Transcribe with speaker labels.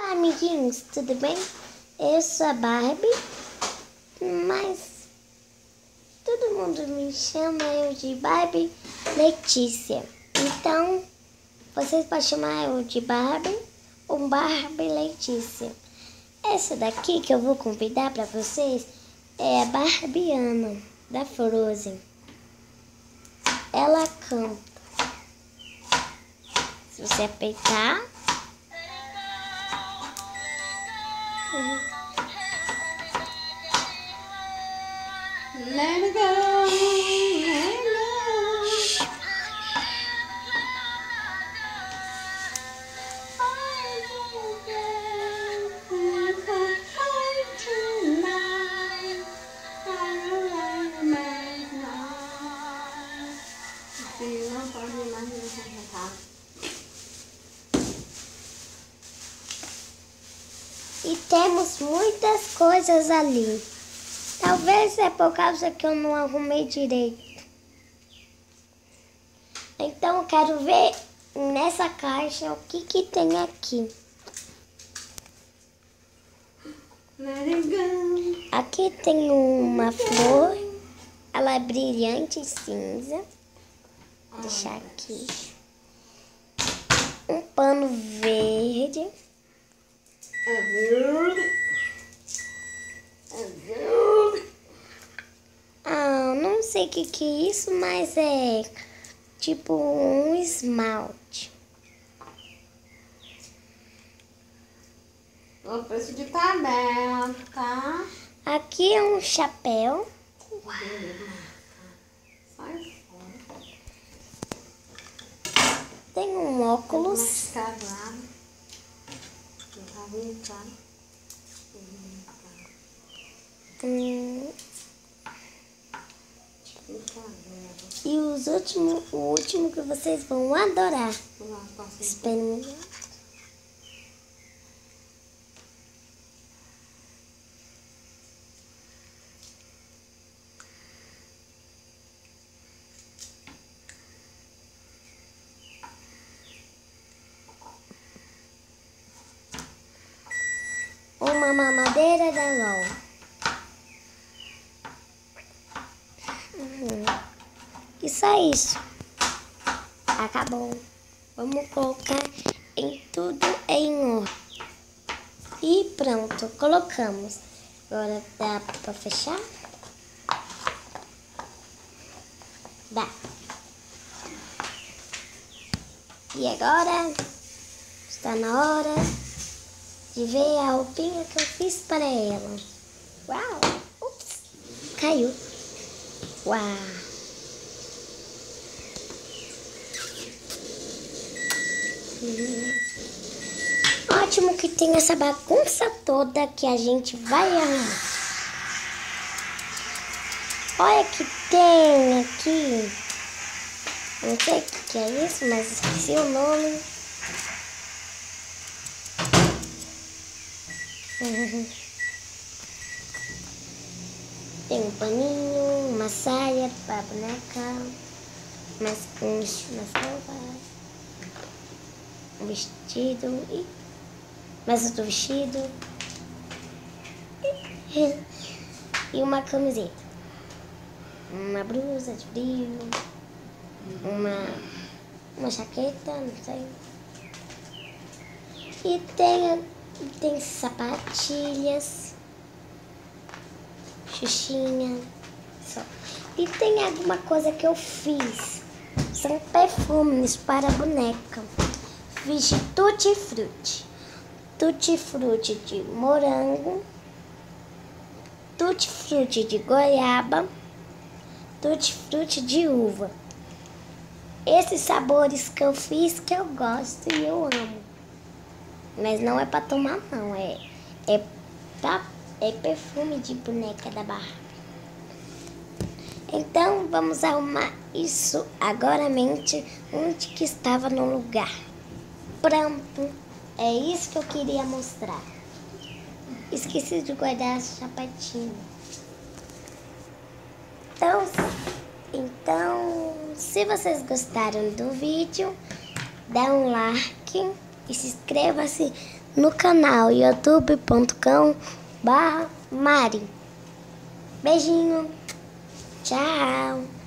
Speaker 1: Olá, amiguinhos, tudo bem? Eu sou a Barbie, mas todo mundo me chama eu de Barbie Letícia. Então, vocês podem chamar eu de Barbie ou Barbie Letícia. Essa daqui que eu vou convidar para vocês é a Barbiana, da Frozen. Ela canta. Se você apertar...
Speaker 2: Let it go, let it go. Não pode mais me cantar.
Speaker 1: E temos muitas coisas ali. Talvez é por causa que eu não arrumei direito. Então eu quero ver nessa caixa o que tem aqui.
Speaker 2: Let it go.
Speaker 1: Aqui tem uma flor. Ela é brilhante e cinza. Vou deixar aqui. Um pano verde.
Speaker 2: É verde. É verde.
Speaker 1: Não sei o que é isso, mas é tipo um esmalte.
Speaker 2: O preço de tabela, tá?
Speaker 1: Aqui é um chapéu.
Speaker 2: Sai fora.
Speaker 1: Tem um óculos.
Speaker 2: Mascarado. Tá vendo, tá?
Speaker 1: E o último que vocês vão adorar. Experimentar. Uma mamadeira da LOL. E só isso. Acabou. Vamos colocar em tudo em ordem. E pronto, colocamos. Agora dá para fechar? Dá. E agora está na hora de ver a roupinha que eu fiz para ela. Uau! Ups! Caiu. Uau! Ótimo que tem essa bagunça toda que a gente vai arrumar. Olha que tem aqui. Não sei o que é isso, mas esqueci o nome. Tem um paninho, uma saia para boneca, umas roupas, um vestido e mais outro vestido e uma camiseta, uma blusa de frio, uma jaqueta, não sei. E tem sapatilhas, xuxinha, só. E tem alguma coisa que eu fiz. São perfumes para boneca. Fiz de tutti-frutti. Tutti-frutti de morango. Tutti-frutti de goiaba. Tutti-frutti de uva. Esses sabores que eu fiz que eu gosto e eu amo. Mas não é para tomar não, é perfume de boneca da Barbie. Então vamos arrumar isso agoramente onde que estava no lugar. Pronto, é isso que eu queria mostrar. Esqueci de guardar as sapatinhas. Então, se vocês gostaram do vídeo, dá um like e se inscreva-se no canal youtube.com/Mari. Beijinho. Tchau.